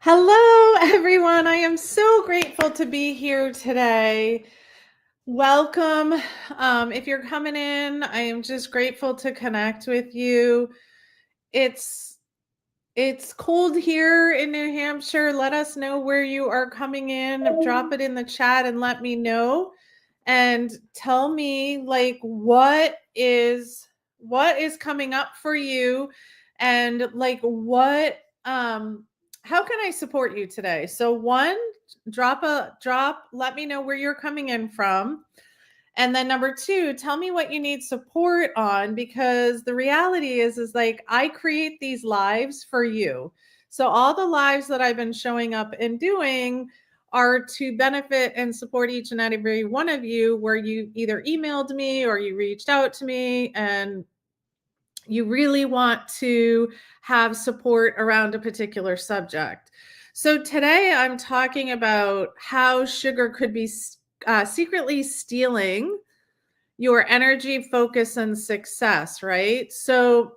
Hello, everyone. I am so grateful to be here today. Welcome. If you're coming in, I am just grateful to connect with you. It's it's cold here in New Hampshire. Let us know where you are coming in. Drop it in the chat and let me know. And tell me what is coming up for you and how can I support you today? So one, let me know where you're coming in from. And then number two, tell me what you need support on, because the reality is like I create these lives for you. So all the lives that I've been showing up and doing are to benefit and support each and every one of you, where you either emailed me or you reached out to me and you really want to have support around a particular subject. So today I'm talking about how sugar could be secretly stealing your energy, focus, and success, right? So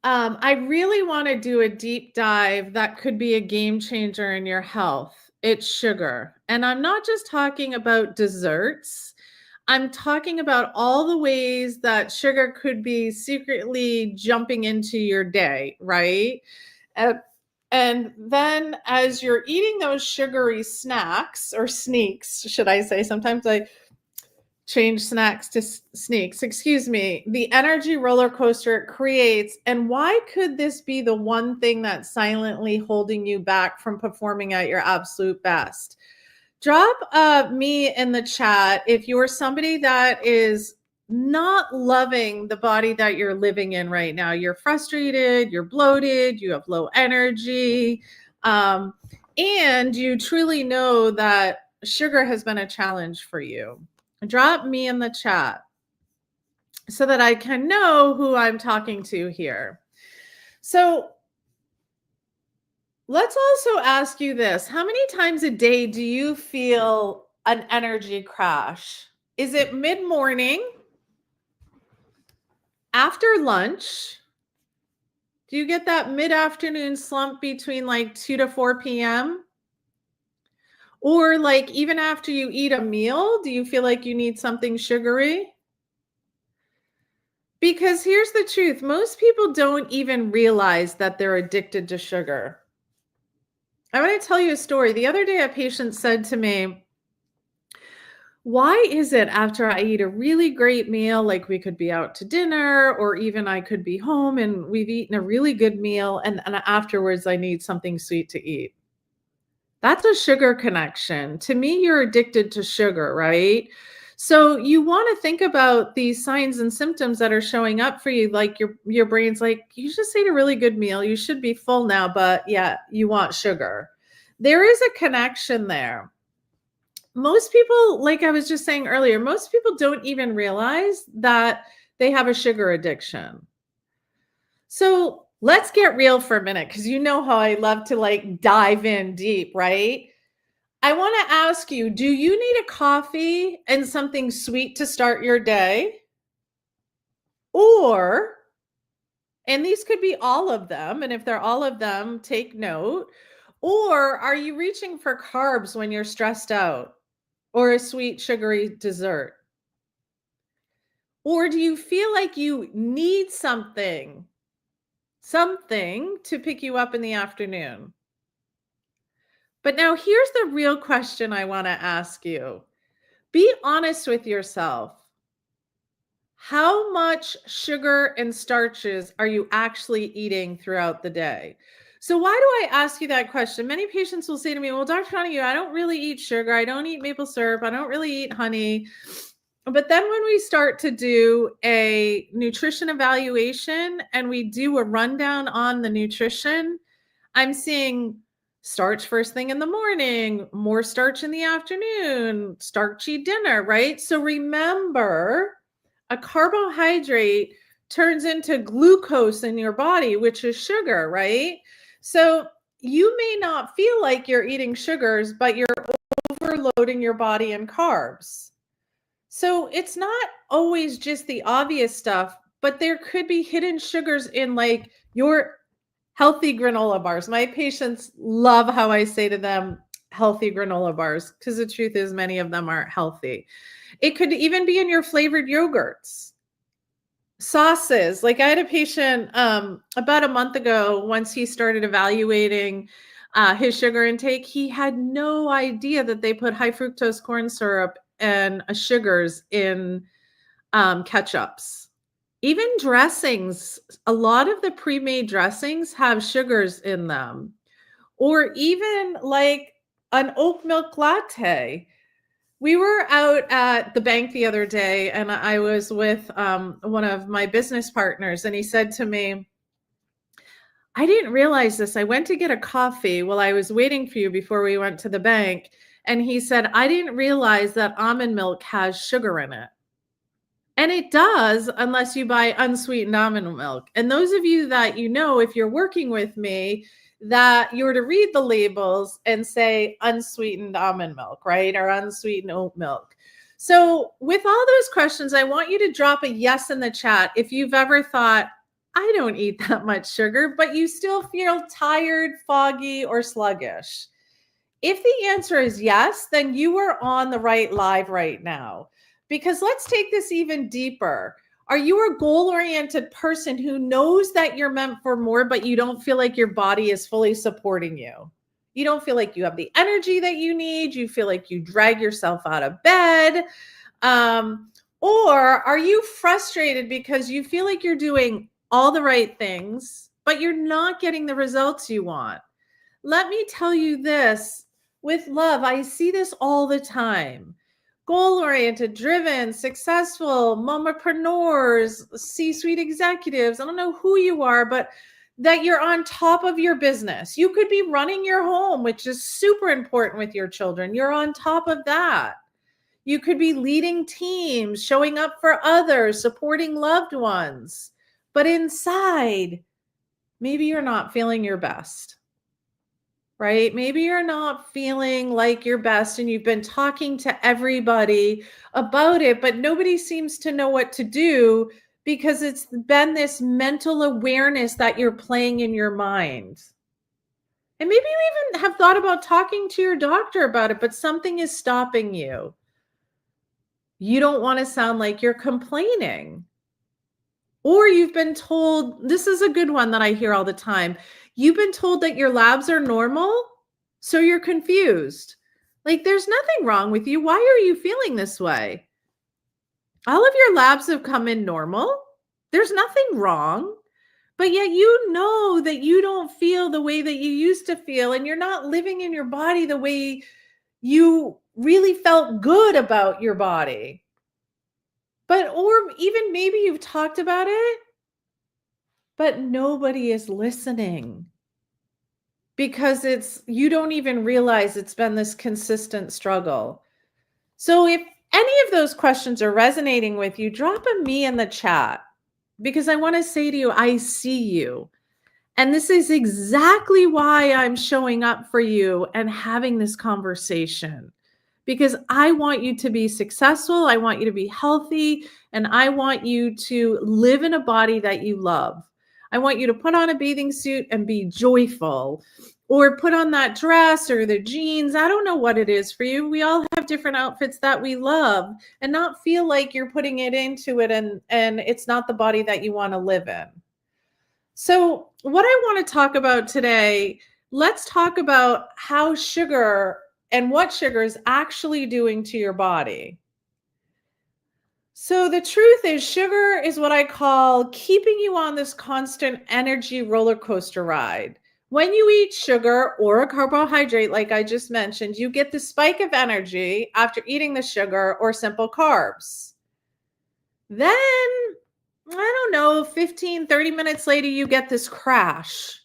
I really want to do a deep dive that could be a game changer in your health. It's sugar. And I'm not just talking about desserts. I'm talking about all the ways that sugar could be secretly jumping into your day, right? Uh, and then as you're eating those sugary snacks, or sneaks, should I say, sometimes I change snacks to sneaks, excuse me, the energy roller coaster it creates. And why could this be the one thing that's silently holding you back from performing at your absolute best? Drop me in the chat if you're somebody that is not loving the body that you're living in right now. You're frustrated, you're bloated, you have low energy, and you truly know that sugar has been a challenge for you. Drop me in the chat so that I can know who I'm talking to here. So let's also ask you this. How many times a day do you feel an energy crash? Is it mid-morning, after lunch? Do you get that mid-afternoon slump between like 2 to 4 p.m.? Or like even after you eat a meal, do you feel like you need something sugary? Because here's the truth. Most people don't even realize that they're addicted to sugar. I want to tell you a story. The other day, a patient said to me, why is it after I eat a really great meal, like we could be out to dinner, or even I could be home and we've eaten a really good meal, and afterwards I need something sweet to eat? That's a sugar connection. To me, you're addicted to sugar, right? So you want to think about these signs and symptoms that are showing up for you. Like your brain's like, you just ate a really good meal. You should be full now, but yeah, you want sugar. There is a connection there. Most people, like I was just saying earlier, most people don't even realize that they have a sugar addiction. So let's get real for a minute, because you know how I love to like dive in deep, right? I want to ask you, do you need a coffee and something sweet to start your day? Or, and these could be all of them, and if they're all of them, take note. Or are you reaching for carbs when you're stressed out, or a sweet, sugary dessert? Or do you feel like you need something to pick you up in the afternoon? But now here's the real question I want to ask you. Be honest with yourself. How much sugar and starches are you actually eating throughout the day? So why do I ask you that question? Many patients will say to me, well, Dr. Donahue, I don't really eat sugar. I don't eat maple syrup. I don't really eat honey. But then when we start to do a nutrition evaluation and we do a rundown on the nutrition, I'm seeing starch first thing in the morning, more starch in the afternoon, starchy dinner, right? So remember, a carbohydrate turns into glucose in your body, which is sugar, right? So you may not feel like you're eating sugars, but you're overloading your body in carbs. So it's not always just the obvious stuff, but there could be hidden sugars in like your Healthy granola bars. My patients love how I say to them, healthy granola bars, because the truth is many of them aren't healthy. It could even be in your flavored yogurts. Sauces. Like I had a patient about a month ago, once he started evaluating his sugar intake, he had no idea that they put high fructose corn syrup and sugars in ketchups. Even dressings, a lot of the pre-made dressings have sugars in them. Or even like an oat milk latte. We were out at the bank the other day and I was with one of my business partners, and he said to me, I didn't realize this. I went to get a coffee while I was waiting for you before we went to the bank. And he said, I didn't realize that almond milk has sugar in it. And it does, unless you buy unsweetened almond milk. And those of you that if you're working with me, that you're to read the labels and say unsweetened almond milk, right? Or unsweetened oat milk. So with all those questions, I want you to drop a yes in the chat if you've ever thought, I don't eat that much sugar, but you still feel tired, foggy, or sluggish. If the answer is yes, then you are on the right live right now. Because let's take this even deeper. Are you a goal-oriented person who knows that you're meant for more, but you don't feel like your body is fully supporting you? You don't feel like you have the energy that you need. You feel like you drag yourself out of bed. Or are you frustrated because you feel like you're doing all the right things, but you're not getting the results you want? Let me tell you this with love. I see this all the time. Goal-oriented, driven, successful mompreneurs, C-suite executives. I don't know who you are, but that you're on top of your business. You could be running your home, which is super important with your children. You're on top of that. You could be leading teams, showing up for others, supporting loved ones. But inside, maybe you're not feeling your best. Right? Maybe you're not feeling like your best and you've been talking to everybody about it, but nobody seems to know what to do because it's been this mental awareness that you're playing in your mind. And maybe you even have thought about talking to your doctor about it, but something is stopping you. You don't want to sound like you're complaining. Or you've been told, this is a good one that I hear all the time. You've been told that your labs are normal, so you're confused. Like there's nothing wrong with you. Why are you feeling this way? All of your labs have come in normal. There's nothing wrong. But yet you know that you don't feel the way that you used to feel, and you're not living in your body the way you really felt good about your body. But, or even maybe you've talked about it, but nobody is listening because you don't even realize it's been this consistent struggle. So if any of those questions are resonating with you, drop a me in the chat because I want to say to you, I see you. And this is exactly why I'm showing up for you and having this conversation. Because I want you to be successful, I want you to be healthy, and I want you to live in a body that you love. I want you to put on a bathing suit and be joyful, or put on that dress or the jeans. I don't know what it is for you. We all have different outfits that we love, and not feel like you're putting it into it and it's not the body that you want to live in. So what I want to talk about today, let's talk about how sugar and what sugar is actually doing to your body. So the truth is, sugar is what I call keeping you on this constant energy roller coaster ride. When you eat sugar or a carbohydrate, like I just mentioned, you get the spike of energy after eating the sugar or simple carbs. Then, I don't know, 15, 30 minutes later, you get this crash.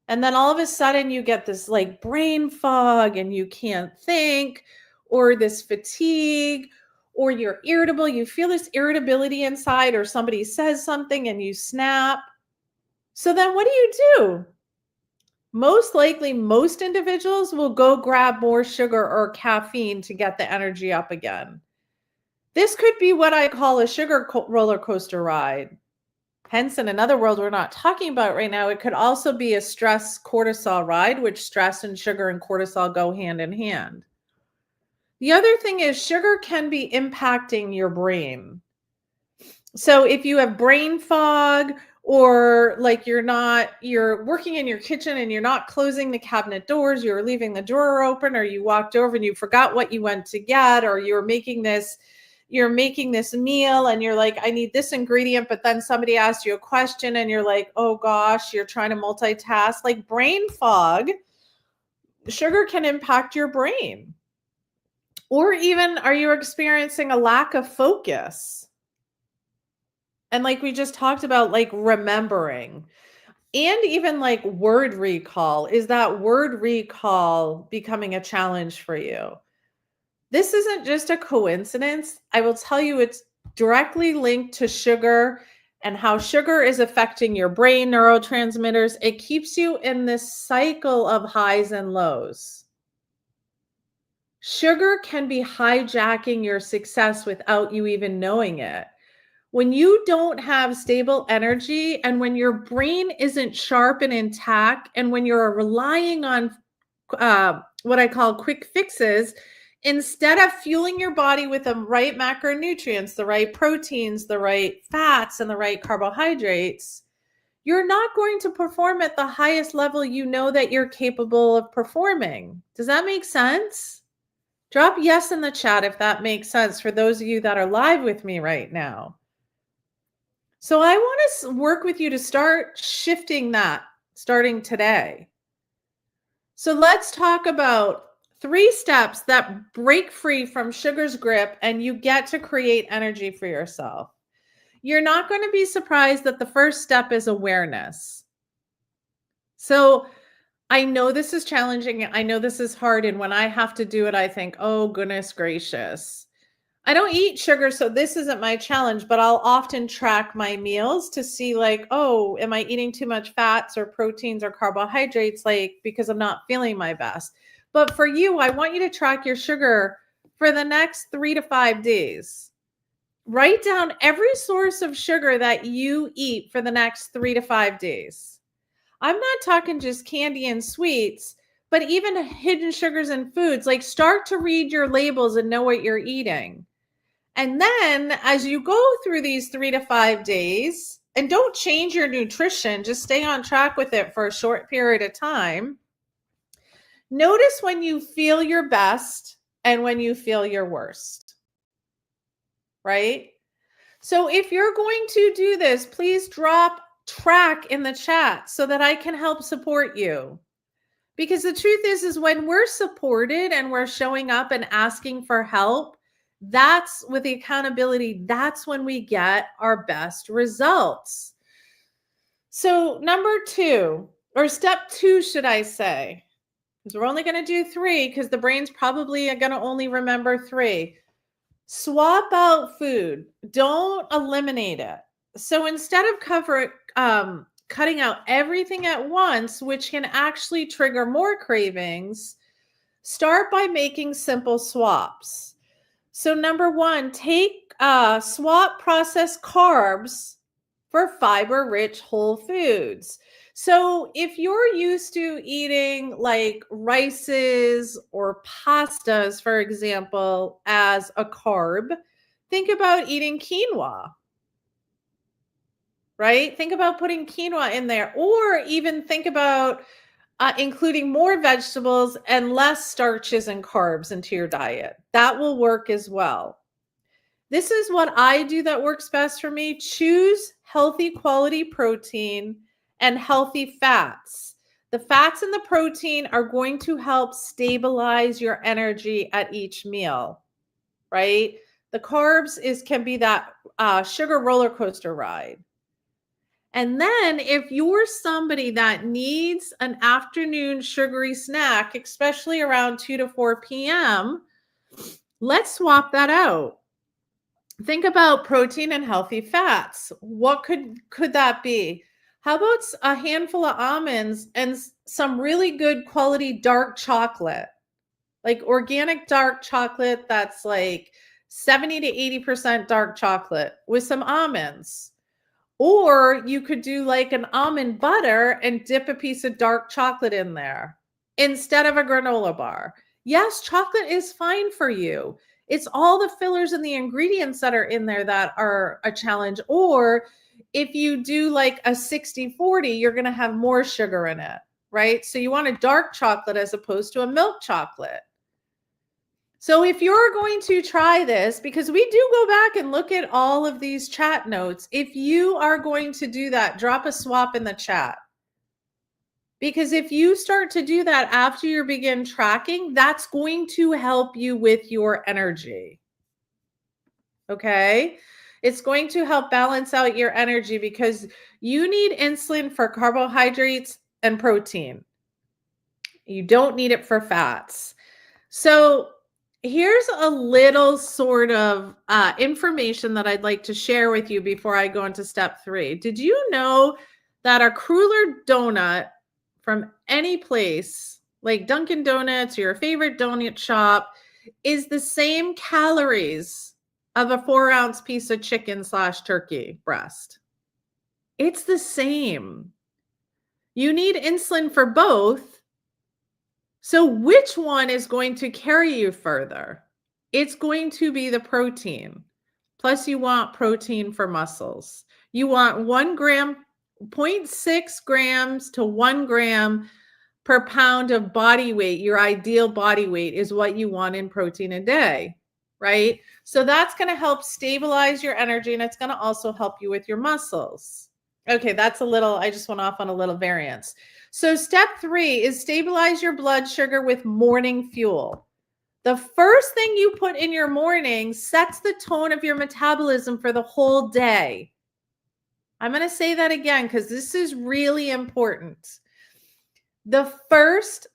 And then all of a sudden you get this like brain fog and you can't think, or this fatigue, or you're irritable. You feel this irritability inside, or somebody says something and you snap. So then what do? Most likely, most individuals will go grab more sugar or caffeine to get the energy up again. This could be what I call a sugar roller coaster ride. Hence, in another world we're not talking about right now, it could also be a stress cortisol ride, which stress and sugar and cortisol go hand in hand. The other thing is sugar can be impacting your brain. So if you have brain fog, or like you're working in your kitchen and you're not closing the cabinet doors, you're leaving the drawer open, or you walked over and you forgot what you went to get, or you're making this meal and you're like, I need this ingredient, but then somebody asked you a question and you're like, oh gosh, you're trying to multitask. Like brain fog, sugar can impact your brain. Or even, are you experiencing a lack of focus? And like we just talked about, like remembering, and even like word recall. Is that word recall becoming a challenge for you? This isn't just a coincidence. I will tell you, it's directly linked to sugar and how sugar is affecting your brain neurotransmitters. It keeps you in this cycle of highs and lows. Sugar can be hijacking your success without you even knowing it. When you don't have stable energy, and when your brain isn't sharp and intact, and when you're relying on what I call quick fixes, instead of fueling your body with the right macronutrients, the right proteins, the right fats, and the right carbohydrates, you're not going to perform at the highest level you know that you're capable of performing. Does that make sense? Drop yes in the chat if that makes sense for those of you that are live with me right now. So I want to work with you to start shifting that starting today. So let's talk about 3 steps that break free from sugar's grip and you get to create energy for yourself. You're not going to be surprised that the first step is awareness. So I know this is challenging. I know this is hard. And when I have to do it, I think, oh, goodness gracious. I don't eat sugar, so this isn't my challenge, but I'll often track my meals to see like, oh, am I eating too much fats or proteins or carbohydrates, like because I'm not feeling my best. But for you, I want you to track your sugar for the next 3 to 5 days. Write down every source of sugar that you eat for the next 3 to 5 days. I'm not talking just candy and sweets, but even hidden sugars in foods. Like start to read your labels and know what you're eating. And then as you go through these 3 to 5 days, and don't change your nutrition, just stay on track with it for a short period of time. Notice when you feel your best and when you feel your worst, right? So if you're going to do this, please drop track in the chat so that I can help support you. Because the truth is when we're supported and we're showing up and asking for help, that's with the accountability, that's when we get our best results. So number 2, or step 2, should I say, because we're only going to do 3 because the brain's probably going to only remember 3. Swap out food. Don't eliminate it. So instead of cutting out everything at once, which can actually trigger more cravings, start by making simple swaps. So number 1, swap processed carbs for fiber-rich whole foods. So if you're used to eating like rices or pastas, for example, as a carb, think about eating quinoa, right? Think about putting quinoa in there, or even think about including more vegetables and less starches and carbs into your diet. That will work as well. This is what I do that works best for me. Choose healthy quality protein and healthy fats. The fats and the protein are going to help stabilize your energy at each meal, right? The carbs can be that sugar roller coaster ride. And then if you're somebody that needs an afternoon sugary snack, especially around 2 to 4 p.m., let's swap that out. Think about protein and healthy fats. What could that be? How about a handful of almonds and some really good quality dark chocolate? Like organic dark chocolate that's like 70 to 80% dark chocolate with some almonds. Or you could do like an almond butter and dip a piece of dark chocolate in there instead of a granola bar. Yes, chocolate is fine for you. It's all the fillers and the ingredients that are in there that are a challenge. Or if you do like a 60-40, you're going to have more sugar in it, right? So you want a dark chocolate as opposed to a milk chocolate. So if you're going to try this, because we do go back and look at all of these chat notes, if you are going to do that, drop a swap in the chat. Because if you start to do that after you begin tracking, that's going to help you with your energy. Okay? It's going to help balance out your energy because you need insulin for carbohydrates and protein. You don't need it for fats. So here's a little sort of information that I'd like to share with you before I go into step 3. Did you know that a cruller donut from any place, like Dunkin' Donuts or your favorite donut shop, is the same calories of a 4-ounce piece of chicken/turkey breast? It's the same. You need insulin for both. So which one is going to carry you further? It's going to be the protein. Plus you want protein for muscles. You want 1 gram, 0.6 grams to 1 gram per pound of body weight. Your ideal body weight is what you want in protein a day, right? So that's going to help stabilize your energy, and it's going to also help you with your muscles. Okay, that's a little, I just went off on a little variance. So step 3 is stabilize your blood sugar with morning fuel. The first thing you put in your morning sets the tone of your metabolism for the whole day. I'm going to say that again because this is really important. The first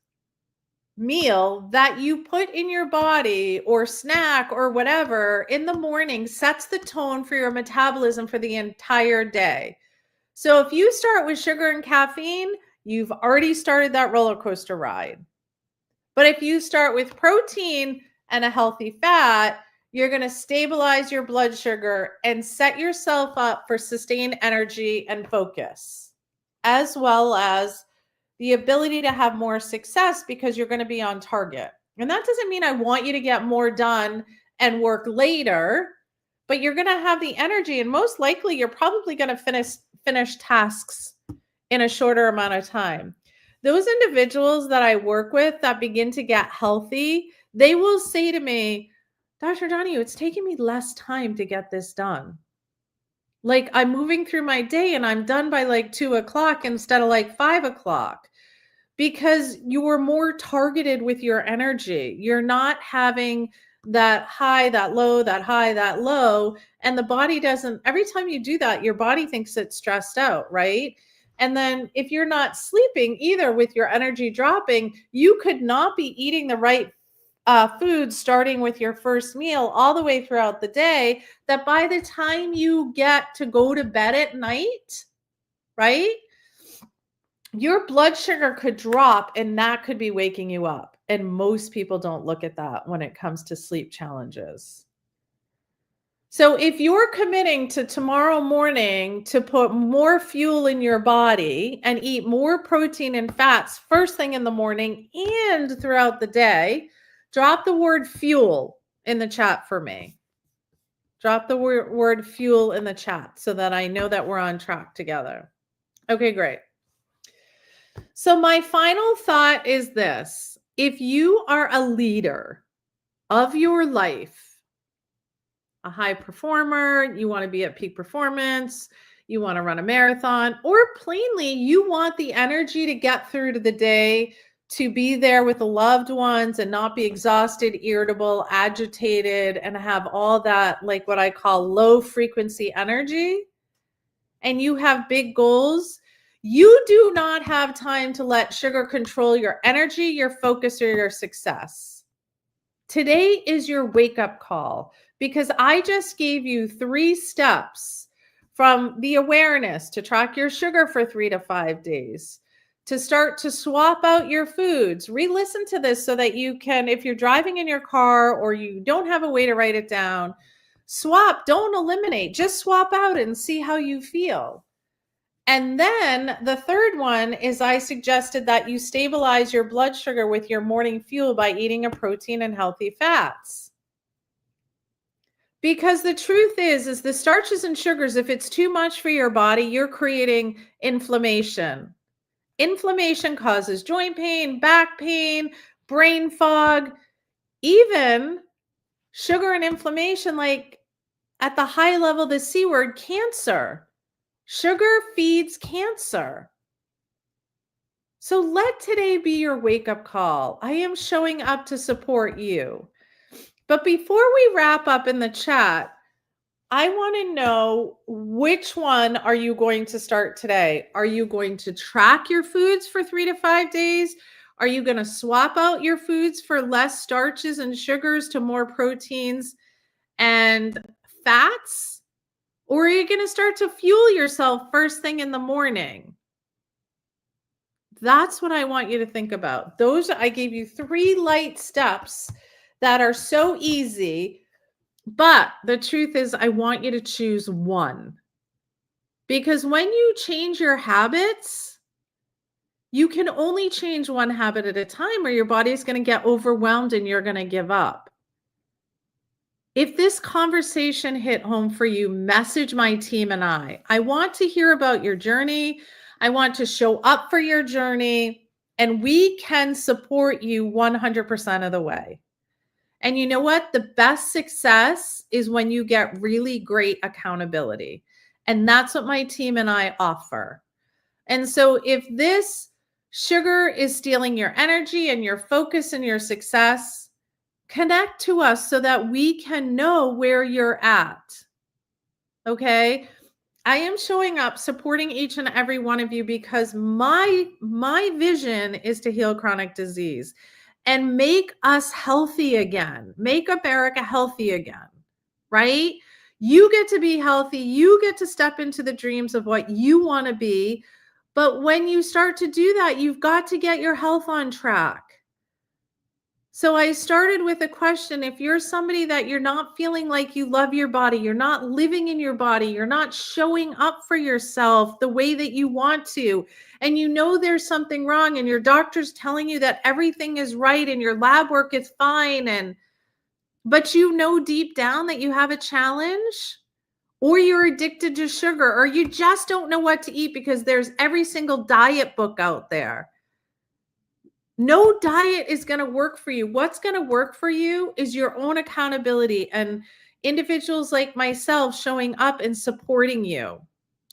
meal that you put in your body or snack or whatever in the morning sets the tone for your metabolism for the entire day. So if you start with sugar and caffeine, you've already started that roller coaster ride. But if you start with protein and a healthy fat, you're going to stabilize your blood sugar and set yourself up for sustained energy and focus, as well as the ability to have more success because you're going to be on target. And that doesn't mean I want you to get more done and work later, but you're going to have the energy, and most likely you're probably going to finish tasks in a shorter amount of time. Those individuals that I work with that begin to get healthy, they will say to me, Dr. Donahue, it's taking me less time to get this done. Like I'm moving through my day and I'm done by like 2:00 instead of like 5:00 because you were more targeted with your energy. You're not having that high, that low, that high, that low. And the body doesn't, every time you do that, your body thinks it's stressed out, right? And then if you're not sleeping either with your energy dropping, you could not be eating the right food starting with your first meal all the way throughout the day, that by the time you get to go to bed at night, right, your blood sugar could drop and that could be waking you up. And most people don't look at that when it comes to sleep challenges. So if you're committing to tomorrow morning to put more fuel in your body and eat more protein and fats first thing in the morning and throughout the day, drop the word fuel in the chat for me. Drop the word fuel in the chat so that I know that we're on track together. Okay, great. So my final thought is this. If you are a leader of your life, a high performer, you want to be at peak performance, you want to run a marathon, or plainly you want the energy to get through to the day, to be there with the loved ones and not be exhausted, irritable, agitated, and have all that, like what I call low frequency energy, and you have big goals, you do not have time to let sugar control your energy, your focus, or your success. Today is your wake-up call because I just gave you 3 steps from the awareness to track your sugar for 3 to 5 days, to start to swap out your foods. Re-listen to this so that you can, if you're driving in your car or you don't have a way to write it down, Swap, don't eliminate, just swap out and see how you feel. And then the third one is I suggested that you stabilize your blood sugar with your morning fuel by eating a protein and healthy fats. Because the truth is the starches and sugars, if it's too much for your body, you're creating inflammation. Inflammation causes joint pain, back pain, brain fog, even sugar and inflammation, like at the high level, the C word, cancer. Sugar feeds cancer. So let today be your wake-up call. I am showing up to support you. But before we wrap up in the chat, I want to know, which one are you going to start today? Are you going to track your foods for 3 to 5 days? Are you going to swap out your foods for less starches and sugars to more proteins and fats? Or are you going to start to fuel yourself first thing in the morning? That's what I want you to think about. I gave you 3 light steps that are so easy. But the truth is, I want you to choose one. Because when you change your habits, you can only change one habit at a time, or your body's going to get overwhelmed and you're going to give up. If this conversation hit home for you, message my team and I. I want to hear about your journey. I want to show up for your journey, and we can support you 100% of the way. And you know what? The best success is when you get really great accountability. And that's what my team and I offer. And so if this sugar is stealing your energy and your focus and your success, connect to us so that we can know where you're at. Okay? I am showing up, supporting each and every one of you, because my vision is to heal chronic disease and make us healthy again, make America healthy again, right? You get to be healthy. You get to step into the dreams of what you want to be. But when you start to do that, you've got to get your health on track. So I started with a question. If you're somebody that you're not feeling like you love your body, you're not living in your body, you're not showing up for yourself the way that you want to, and you know there's something wrong, and your doctor's telling you that everything is right and your lab work is fine, but you know deep down that you have a challenge, or you're addicted to sugar, or you just don't know what to eat because there's every single diet book out there. No diet is going to work for you. What's going to work for you is your own accountability and individuals like myself showing up and supporting you.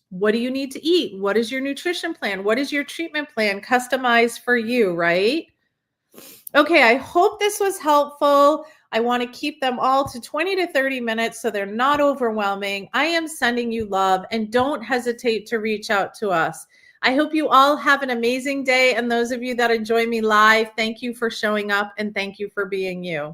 What do you need to eat? What is your nutrition plan? What is your treatment plan customized for you, right? Okay, I hope this was helpful. I want to keep them all to 20 to 30 minutes so they're not overwhelming. I am sending you love, and don't hesitate to reach out to us. I hope you all have an amazing day. And those of you that enjoy me live, thank you for showing up, and thank you for being you.